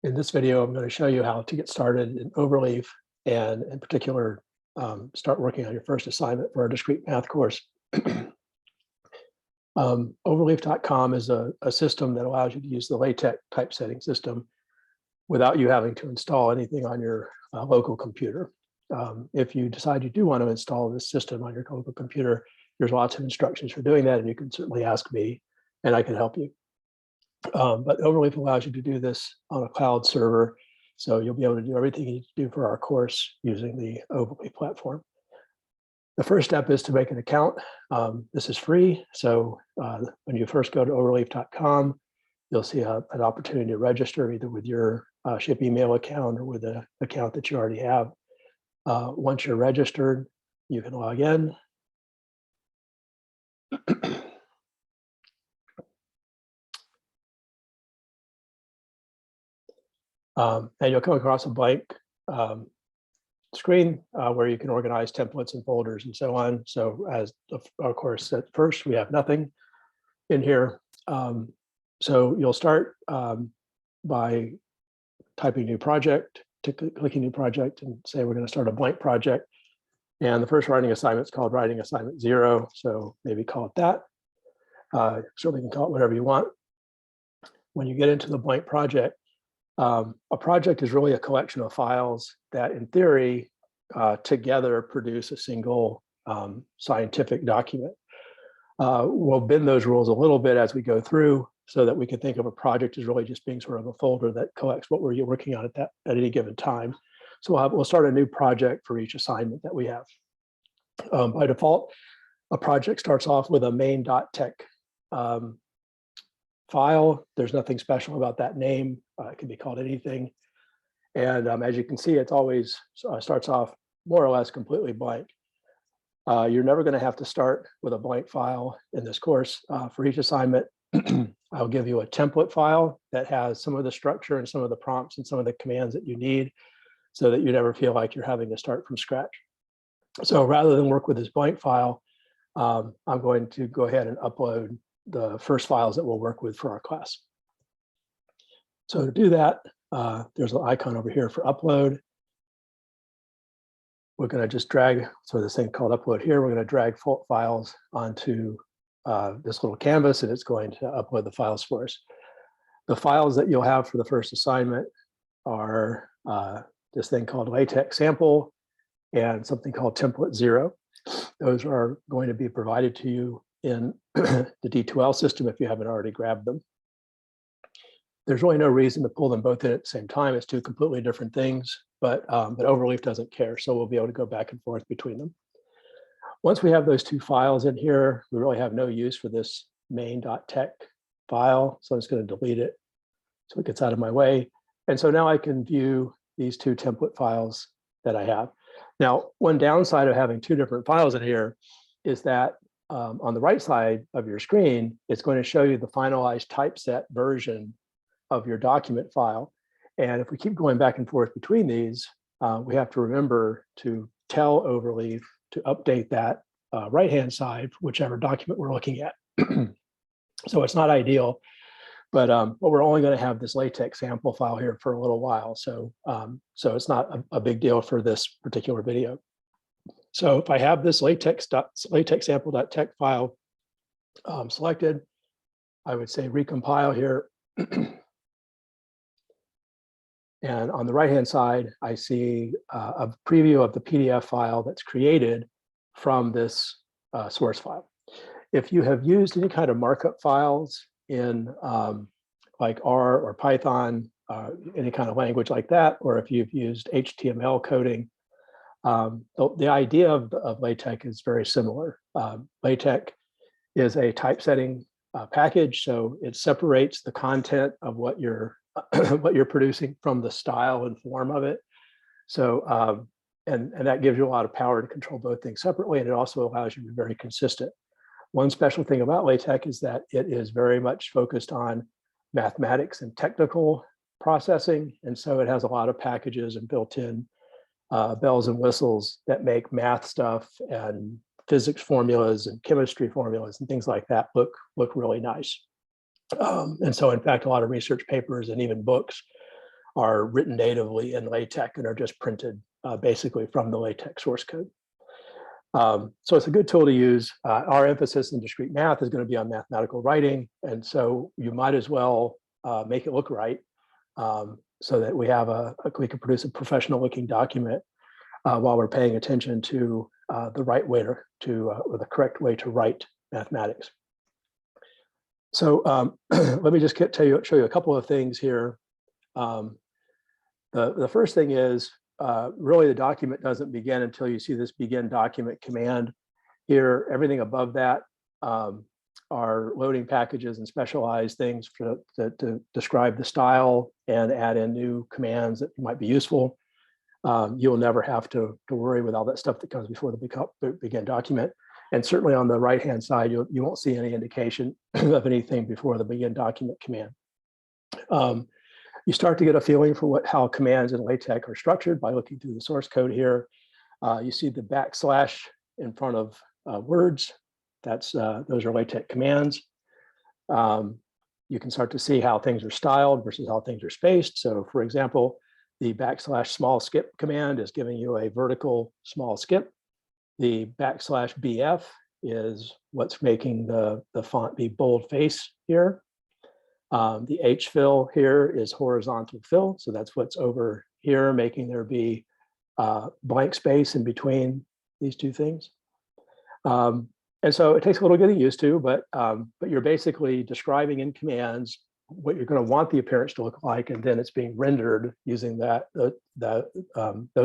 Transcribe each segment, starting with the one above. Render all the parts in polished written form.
In this video, I'm going to show you how to get started in Overleaf and in particular, start working on your first assignment for our discrete math course. Overleaf.com is a system that allows you to use the LaTeX typesetting system without you having to install anything on your local computer. If you decide you do want to install this system on your local computer, there's lots of instructions for doing that, and you can certainly ask me and I can help you. But Overleaf allows you to do this on a cloud server, so you'll be able to do everything you need to do for our course using the Overleaf platform. The first step is to make an account. This is free, so when you first go to overleaf.com, you'll see an opportunity to register either with your ship email account or with an account that you already have. Once you're registered, you can log in. And you'll come across a blank screen where you can organize templates and folders and so on. So as of course, at first we have nothing in here. So you'll start by typing new project, clicking new project and say we're going to start a blank project. And the first writing assignment is called writing assignment 0. So maybe call it that. Certainly you can call it whatever you want. When you get into the blank project, a project is really a collection of files that in theory together produce a single scientific document. We'll bend those rules a little bit as we go through so that we can think of a project as really just being sort of a folder that collects what we're working on at any given time. So we'll start a new project for each assignment that we have. By default, a project starts off with a main.tech file. There's nothing special about that name. It can be called anything. And as you can see, it's always starts off more or less completely blank. You're never going to have to start with a blank file in this course. For each assignment, I'll give you a template file that has some of the structure and some of the prompts and some of the commands that you need so that you never feel like you're having to start from scratch. So rather than work with this blank file, I'm going to go ahead and upload the first files that we'll work with for our class. So to do that, there's an icon over here for upload. We're going to just drag, so this thing called upload here, we're going to drag files onto this little canvas, and it's going to upload the files for us. The files that you'll have for the first assignment are this thing called LaTeX sample and something called template 0. Those are going to be provided to you in the D2L system if you haven't already grabbed them. There's really no reason to pull them both in at the same time. It's two completely different things, but Overleaf doesn't care, so we'll be able to go back and forth between them. Once we have those two files in here, we really have no use for this main.tech file, so I'm just going to delete it so it gets out of my way. And so now I can view these two template files that I have. Now, one downside of having two different files in here is that on the right side of your screen, it's going to show you the finalized typeset version of your document file. And if we keep going back and forth between these, we have to remember to tell Overleaf to update that right-hand side, whichever document we're looking at. So it's not ideal, but we're only going to have this LaTeX sample file here for a little while. So, so it's not a big deal for this particular video. So if I have this LaTeX sample.tech file selected, I would say recompile here. And on the right-hand side, I see a preview of the PDF file that's created from this source file. If you have used any kind of markup files in like R or Python, any kind of language like that, or if you've used HTML coding, the idea of LaTeX is very similar. LaTeX is a typesetting package, so it separates the content of what you're producing from the style and form of it. So, and that gives you a lot of power to control both things separately, and it also allows you to be very consistent. One special thing about LaTeX is that it is very much focused on mathematics and technical processing, and so it has a lot of packages and built-in bells and whistles that make math stuff and physics formulas and chemistry formulas and things like that look really nice. And so, in fact, a lot of research papers and even books are written natively in LaTeX and are just printed basically from the LaTeX source code. So it's a good tool to use. Our emphasis in discrete math is going to be on mathematical writing, and so you might as well make it look right, so that we have we can produce a professional looking document while we're paying attention to the right way or the correct way to write mathematics. So let me just show you a couple of things here. The first thing is really the document doesn't begin until you see this begin document command here. Everything above that are loading packages and specialized things to describe the style and add in new commands that might be useful. You'll never have to worry with all that stuff that comes before the begin document. And certainly on the right-hand side, you won't see any indication of anything before the begin document command. You start to get a feeling for how commands in LaTeX are structured by looking through the source code here. You see the backslash in front of words. Those are LaTeX commands. You can start to see how things are styled versus how things are spaced. So for example, the backslash small skip command is giving you a vertical small skip. The backslash BF is what's making the font be boldface here. The H fill here is horizontal fill. So that's what's over here, making there be blank space in between these two things. And so it takes a little getting used to, but you're basically describing in commands what you're going to want the appearance to look like, and then it's being rendered using those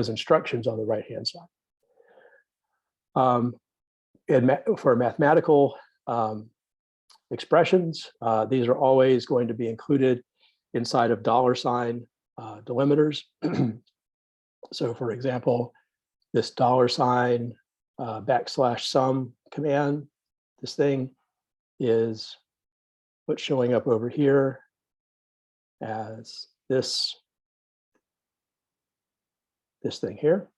instructions on the right-hand side. For mathematical expressions, these are always going to be included inside of $ delimiters. So for example, this $ \sum command, this thing is what's showing up over here as this thing here.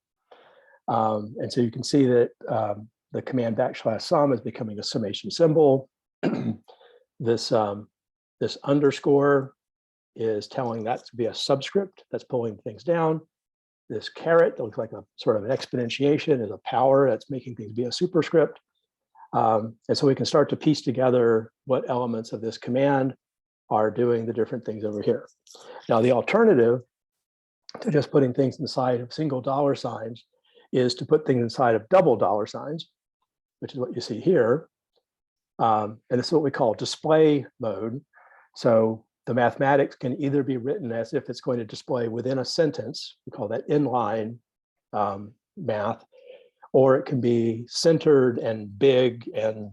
And so you can see that the command \sum is becoming a summation symbol. This underscore is telling that to be a subscript that's pulling things down. This caret that looks like a sort of an exponentiation is a power that's making things be a superscript. And so we can start to piece together what elements of this command are doing the different things over here. Now, the alternative to just putting things inside of single $ is to put things inside of double $, which is what you see here. And this is what we call display mode. So the mathematics can either be written as if it's going to display within a sentence, we call that inline math, or it can be centered and big and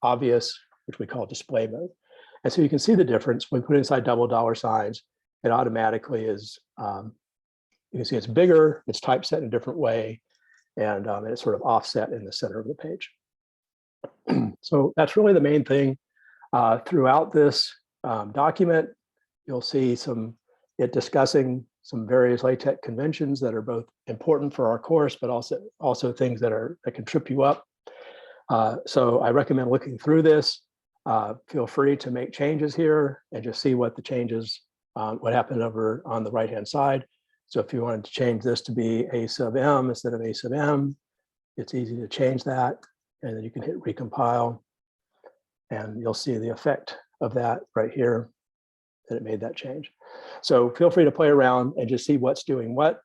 obvious, which we call display mode. And so you can see the difference when we put it inside double $, it automatically is, you can see it's bigger, it's typeset in a different way, and it's sort of offset in the center of the page. So that's really the main thing. Throughout this document, you'll see it discussing some various LaTeX conventions that are both important for our course, but also things that can trip you up. So I recommend looking through this. Feel free to make changes here and just see what the changes, what happened over on the right-hand side. So if you wanted to change this to be A sub M instead of A sub M, it's easy to change that. And then you can hit recompile, and you'll see the effect of that right here, that it made that change. So feel free to play around and just see what's doing what.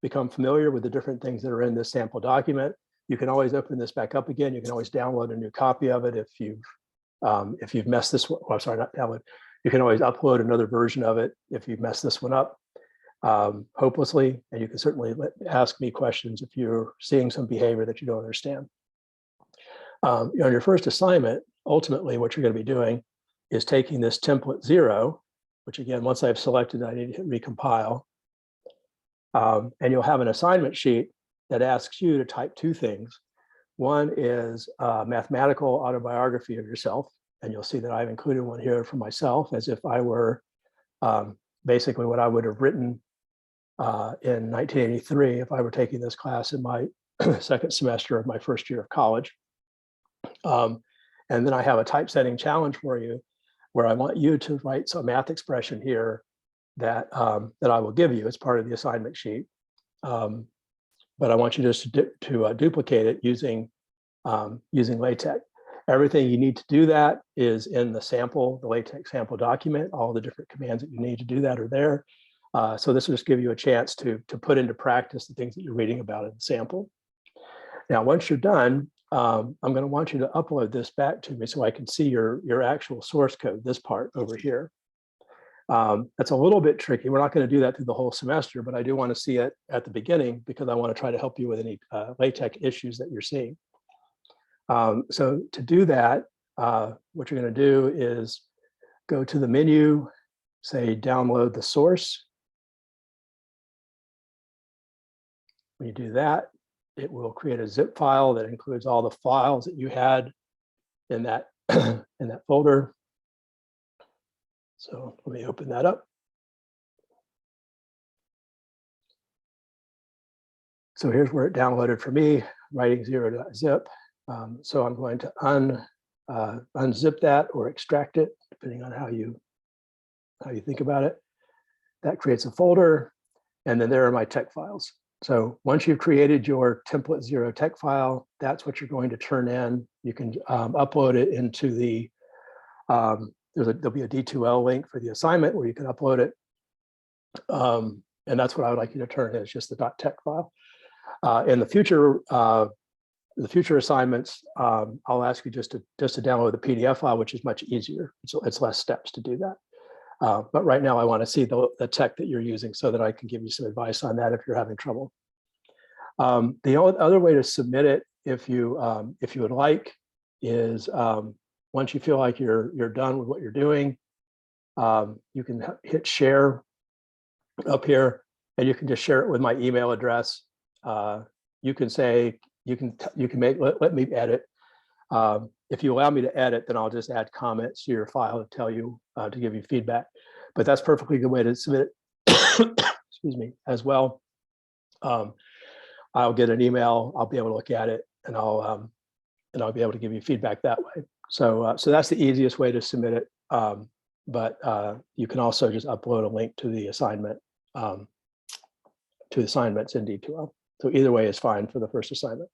Become familiar with the different things that are in this sample document. You can always open this back up again. You can always download a new copy of it if you've messed this one. Well, sorry, not download. You can always upload another version of it if you've messed this one up hopelessly, and you can certainly ask me questions if you're seeing some behavior that you don't understand. On your first assignment, ultimately what you're going to be doing is taking this template 0, which again, once I've selected, I need to hit recompile, and you'll have an assignment sheet that asks you to type two things. One is a mathematical autobiography of yourself, and you'll see that I've included one here for myself as if I were basically what I would have written in 1983 if I were taking this class in my second semester of my first year of college. And then I have a typesetting challenge for you where I want you to write some math expression here that, that I will give you as part of the assignment sheet. But I want you just to duplicate it using, using LaTeX. Everything you need to do that is in the sample, the LaTeX sample document. All the different commands that you need to do that are there. So this will just give you a chance to put into practice the things that you're reading about in the sample. Now, once you're done, I'm going to want you to upload this back to me so I can see your actual source code, this part over here. That's a little bit tricky. We're not going to do that through the whole semester, but I do want to see it at the beginning because I want to try to help you with any LaTeX issues that you're seeing. So to do that, what you're going to do is go to the menu, say download the source. When you do that, it will create a zip file that includes all the files that you had in that in that folder. So let me open that up. So here's where it downloaded for me, writing 0.zip. So I'm going to unzip that or extract it, depending on how you think about it. That creates a folder, and then there are my tex files. So once you've created your template 0 tex file, that's what you're going to turn in. You can upload it into the, there'll be a D2L link for the assignment where you can upload it. And that's what I would like you to turn in, is just the .tex file. In the future assignments, I'll ask you just to download the PDF file, which is much easier. It's less steps to do that. But right now I want to see the tech that you're using so that I can give you some advice on that if you're having trouble. The other way to submit it, if you would like, is once you feel like you're done with what you're doing, you can hit share up here, and you can just share it with my email address. You can say, you can let me edit. If you allow me to edit, then I'll just add comments to your file to tell you, to give you feedback. But that's perfectly good way to submit it, excuse me, as well. I'll get an email, I'll be able to look at it, and I'll be able to give you feedback that way. So that's the easiest way to submit it. But you can also just upload a link to the assignment, to assignments in D2L. So either way is fine for the first assignment.